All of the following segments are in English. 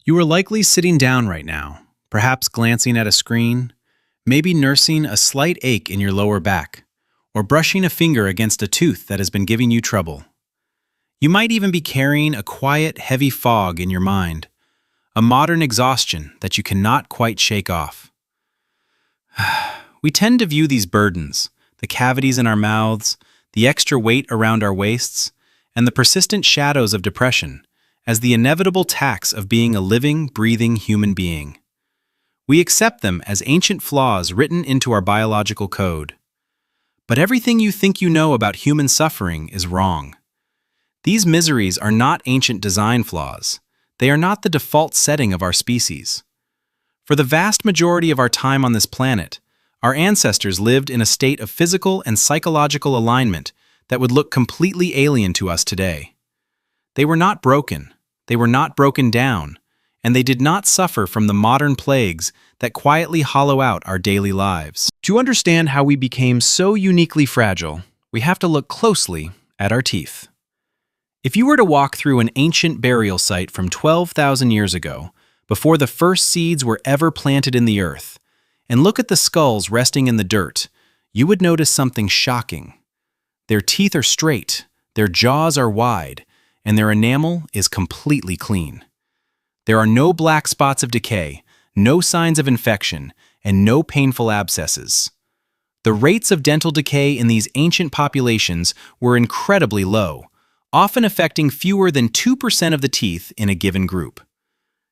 You are likely sitting down right now, perhaps glancing at a screen, maybe nursing a slight ache in your lower back, or brushing a finger against a tooth that has been giving you trouble. You might even be carrying a quiet, heavy fog in your mind, a modern exhaustion that you cannot quite shake off. We tend to view these burdens, the cavities in our mouths, the extra weight around our waists, and the persistent shadows of depression, as the inevitable tax of being a living, breathing human being. We accept them as ancient flaws written into our biological code. But everything you think you know about human suffering is wrong. These miseries are not ancient design flaws. They are not the default setting of our species. For the vast majority of our time on this planet, our ancestors lived in a state of physical and psychological alignment that would look completely alien to us today. They were not broken, they were not broken down, and they did not suffer from the modern plagues that quietly hollow out our daily lives. To understand how we became so uniquely fragile, we have to look closely at our teeth. If you were to walk through an ancient burial site from 12,000 years ago, before the first seeds were ever planted in the earth, and look at the skulls resting in the dirt, you would notice something shocking. Their teeth are straight, their jaws are wide, and their enamel is completely clean. There are no black spots of decay, no signs of infection, and no painful abscesses. The rates of dental decay in these ancient populations were incredibly low, often affecting fewer than 2% of the teeth in a given group.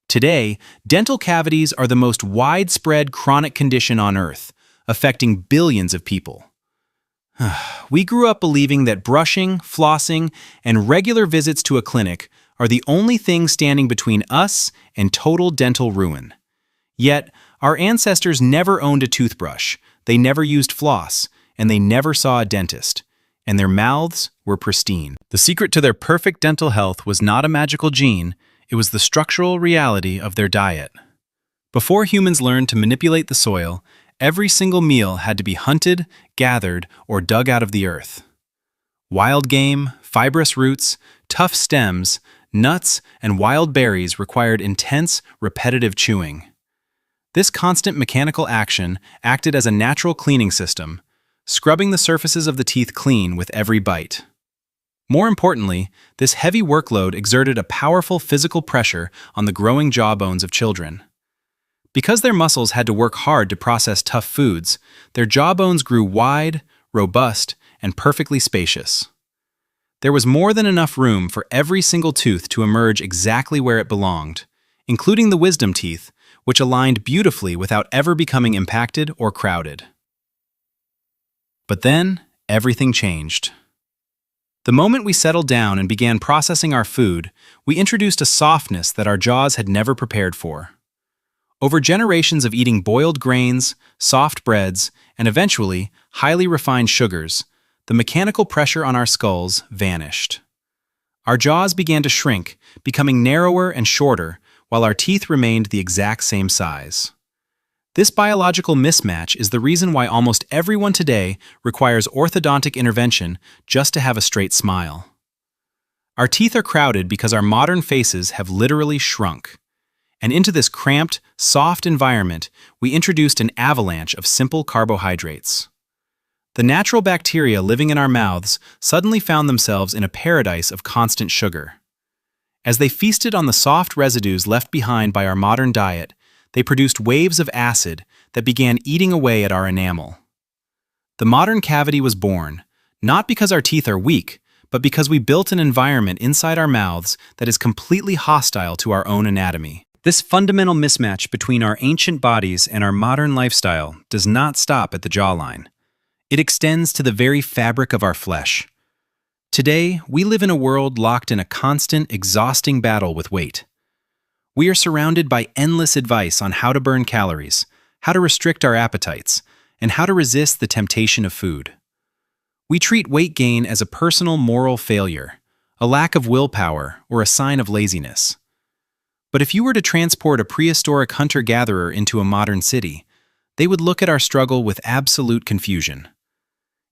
Today, dental cavities are the most widespread chronic condition on Earth, affecting billions of people. We grew up believing that brushing, flossing, and regular visits to a clinic are the only things standing between us and total dental ruin. Yet, our ancestors never owned a toothbrush, they never used floss, and they never saw a dentist, and their mouths were pristine. The secret to their perfect dental health was not a magical gene, it was the structural reality of their diet. Before humans learned to manipulate the soil, every single meal had to be hunted, gathered, or dug out of the earth. Wild game, fibrous roots, tough stems, nuts, and wild berries required intense, repetitive chewing. This constant mechanical action acted as a natural cleaning system, scrubbing the surfaces of the teeth clean with every bite. More importantly, this heavy workload exerted a powerful physical pressure on the growing jawbones of children. Because their muscles had to work hard to process tough foods, their jawbones grew wide, robust, and perfectly spacious. There was more than enough room for every single tooth to emerge exactly where it belonged, including the wisdom teeth, which aligned beautifully without ever becoming impacted or crowded. But then, everything changed. The moment we settled down and began processing our food, we introduced a softness that our jaws had never prepared for. Over generations of eating boiled grains, soft breads, and eventually, highly refined sugars, the mechanical pressure on our skulls vanished. Our jaws began to shrink, becoming narrower and shorter, while our teeth remained the exact same size. This biological mismatch is the reason why almost everyone today requires orthodontic intervention just to have a straight smile. Our teeth are crowded because our modern faces have literally shrunk. And into this cramped, soft environment, we introduced an avalanche of simple carbohydrates. The natural bacteria living in our mouths suddenly found themselves in a paradise of constant sugar. As they feasted on the soft residues left behind by our modern diet, they produced waves of acid that began eating away at our enamel. The modern cavity was born, not because our teeth are weak, but because we built an environment inside our mouths that is completely hostile to our own anatomy. This fundamental mismatch between our ancient bodies and our modern lifestyle does not stop at the jawline. It extends to the very fabric of our flesh. Today, we live in a world locked in a constant, exhausting battle with weight. We are surrounded by endless advice on how to burn calories, how to restrict our appetites, and how to resist the temptation of food. We treat weight gain as a personal moral failure, a lack of willpower, or a sign of laziness. But if you were to transport a prehistoric hunter-gatherer into a modern city, they would look at our struggle with absolute confusion.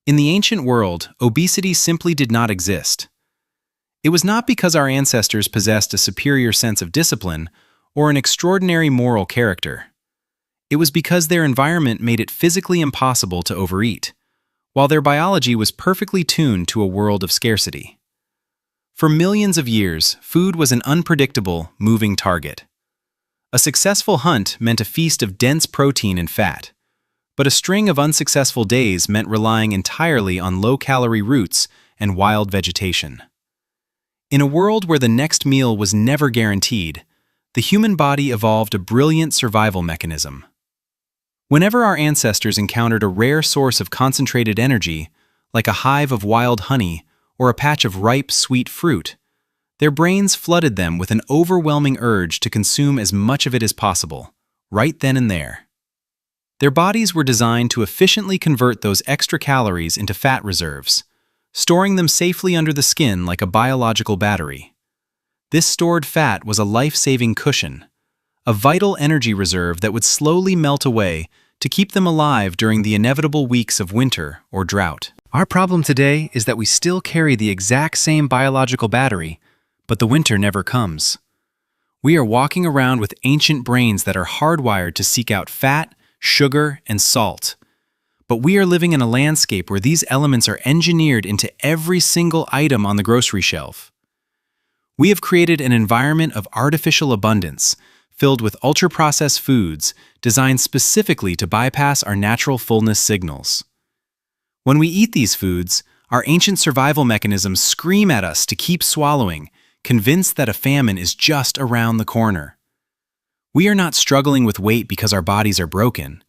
In the ancient world, obesity simply did not exist. It was not because our ancestors possessed a superior sense of discipline or an extraordinary moral character. It was because their environment made it physically impossible to overeat, while their biology was perfectly tuned to a world of scarcity. For millions of years, food was an unpredictable, moving target. A successful hunt meant a feast of dense protein and fat, but a string of unsuccessful days meant relying entirely on low-calorie roots and wild vegetation. In a world where the next meal was never guaranteed, the human body evolved a brilliant survival mechanism. Whenever our ancestors encountered a rare source of concentrated energy, like a hive of wild honey or a patch of ripe, sweet fruit, their brains flooded them with an overwhelming urge to consume as much of it as possible, right then and there. Their bodies were designed to efficiently convert those extra calories into fat reserves, storing them safely under the skin like a biological battery. This stored fat was a life-saving cushion, a vital energy reserve that would slowly melt away to keep them alive during the inevitable weeks of winter or drought. Our problem today is that we still carry the exact same biological battery, but the winter never comes. We are walking around with ancient brains that are hardwired to seek out fat, sugar, and salt. But we are living in a landscape where these elements are engineered into every single item on the grocery shelf. We have created an environment of artificial abundance, filled with ultra-processed foods designed specifically to bypass our natural fullness signals. When we eat these foods, our ancient survival mechanisms scream at us to keep swallowing, convinced that a famine is just around the corner. We are not struggling with weight because our bodies are broken.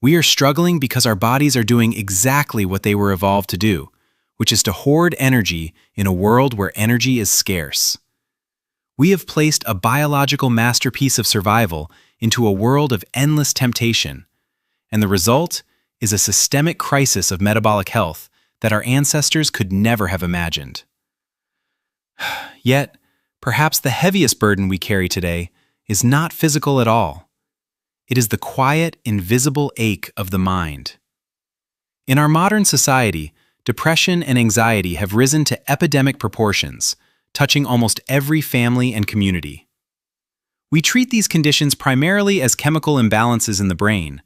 We are struggling because our bodies are doing exactly what they were evolved to do, which is to hoard energy in a world where energy is scarce. We have placed a biological masterpiece of survival into a world of endless temptation, and the result is a systemic crisis of metabolic health that our ancestors could never have imagined. Yet, perhaps the heaviest burden we carry today is not physical at all. It is the quiet, invisible ache of the mind. In our modern society, depression and anxiety have risen to epidemic proportions, touching almost every family and community. We treat these conditions primarily as chemical imbalances in the brain,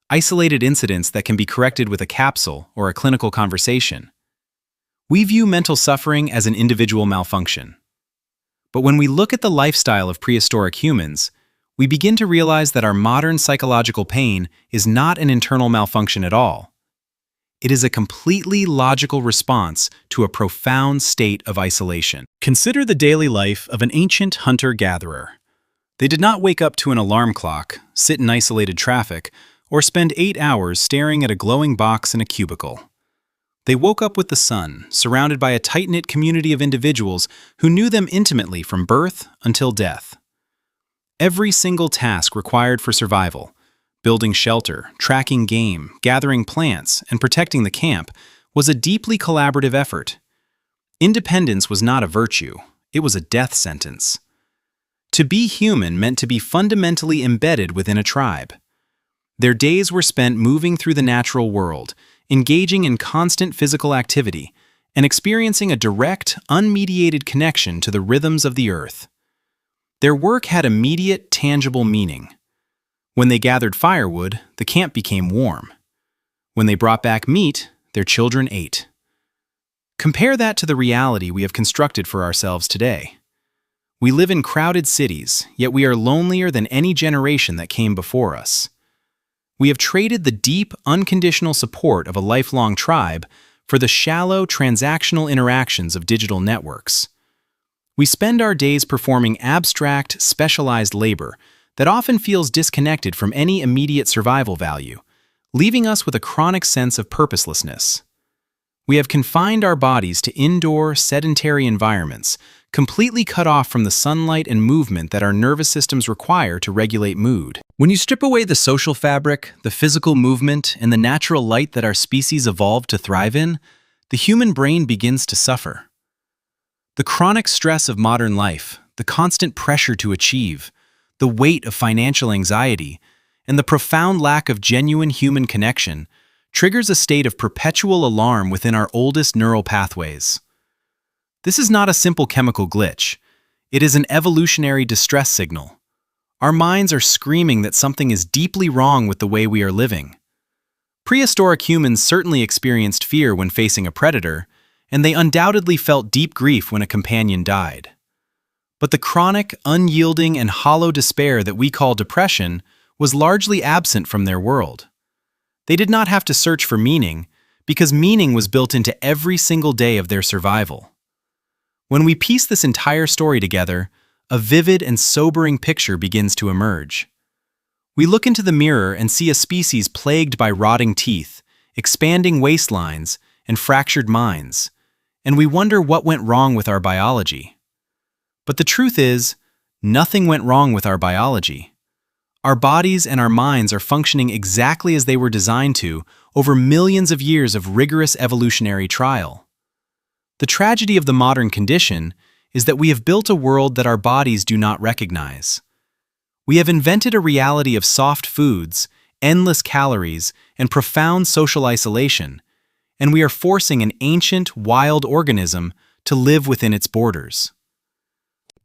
isolated incidents that can be corrected with a capsule or a clinical conversation. We view mental suffering as an individual malfunction. But when we look at the lifestyle of prehistoric humans, we begin to realize that our modern psychological pain is not an internal malfunction at all. It is a completely logical response to a profound state of isolation. Consider the daily life of an ancient hunter-gatherer. They did not wake up to an alarm clock, sit in isolated traffic, or spend 8 hours staring at a glowing box in a cubicle. They woke up with the sun, surrounded by a tight-knit community of individuals who knew them intimately from birth until death. Every single task required for survival, building shelter, tracking game, gathering plants, and protecting the camp, was a deeply collaborative effort. Independence was not a virtue, it was a death sentence. To be human meant to be fundamentally embedded within a tribe. Their days were spent moving through the natural world, engaging in constant physical activity, and experiencing a direct, unmediated connection to the rhythms of the earth. Their work had immediate, tangible meaning. When they gathered firewood, the camp became warm. When they brought back meat, their children ate. Compare that to the reality we have constructed for ourselves today. We live in crowded cities, yet we are lonelier than any generation that came before us. We have traded the deep, unconditional support of a lifelong tribe for the shallow, transactional interactions of digital networks. We spend our days performing abstract, specialized labor that often feels disconnected from any immediate survival value, leaving us with a chronic sense of purposelessness. We have confined our bodies to indoor, sedentary environments, completely cut off from the sunlight and movement that our nervous systems require to regulate mood. When you strip away the social fabric, the physical movement, and the natural light that our species evolved to thrive in, the human brain begins to suffer. The chronic stress of modern life, the constant pressure to achieve, the weight of financial anxiety, and the profound lack of genuine human connection triggers a state of perpetual alarm within our oldest neural pathways. This is not a simple chemical glitch. It is an evolutionary distress signal. Our minds are screaming that something is deeply wrong with the way we are living. Prehistoric humans certainly experienced fear when facing a predator, and they undoubtedly felt deep grief when a companion died. But the chronic, unyielding, and hollow despair that we call depression was largely absent from their world. They did not have to search for meaning, because meaning was built into every single day of their survival. When we piece this entire story together, a vivid and sobering picture begins to emerge. We look into the mirror and see a species plagued by rotting teeth, expanding waistlines, and fractured minds, and we wonder what went wrong with our biology. But the truth is, nothing went wrong with our biology. Our bodies and our minds are functioning exactly as they were designed to over millions of years of rigorous evolutionary trial. The tragedy of the modern condition is that we have built a world that our bodies do not recognize. We have invented a reality of soft foods, endless calories, and profound social isolation, and we are forcing an ancient, wild organism to live within its borders.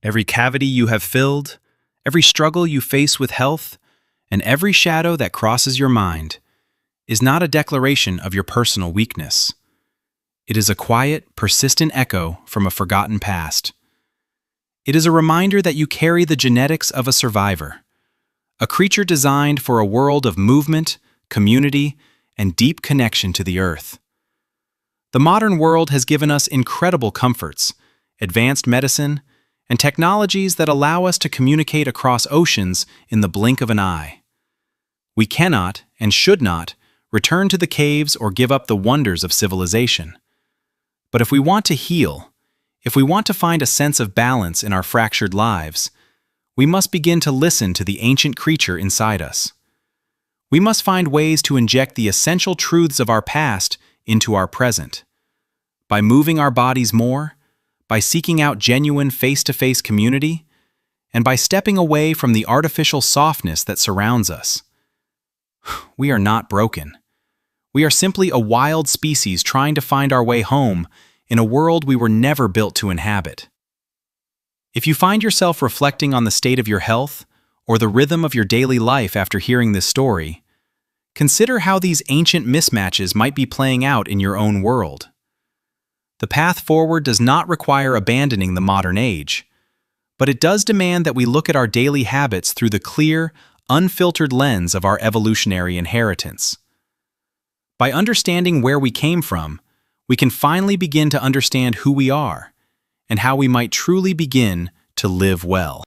Every cavity you have filled, every struggle you face with health, and every shadow that crosses your mind is not a declaration of your personal weakness. It is a quiet, persistent echo from a forgotten past. It is a reminder that you carry the genetics of a survivor, a creature designed for a world of movement, community, and deep connection to the earth. The modern world has given us incredible comforts, advanced medicine, and technologies that allow us to communicate across oceans in the blink of an eye. We cannot, and should not, return to the caves or give up the wonders of civilization. But if we want to heal, if we want to find a sense of balance in our fractured lives, we must begin to listen to the ancient creature inside us. We must find ways to inject the essential truths of our past into our present. By moving our bodies more, by seeking out genuine face-to-face community, and by stepping away from the artificial softness that surrounds us. We are not broken. We are simply a wild species trying to find our way home in a world we were never built to inhabit. If you find yourself reflecting on the state of your health or the rhythm of your daily life after hearing this story, consider how these ancient mismatches might be playing out in your own world. The path forward does not require abandoning the modern age, but it does demand that we look at our daily habits through the clear, unfiltered lens of our evolutionary inheritance. By understanding where we came from, we can finally begin to understand who we are and how we might truly begin to live well.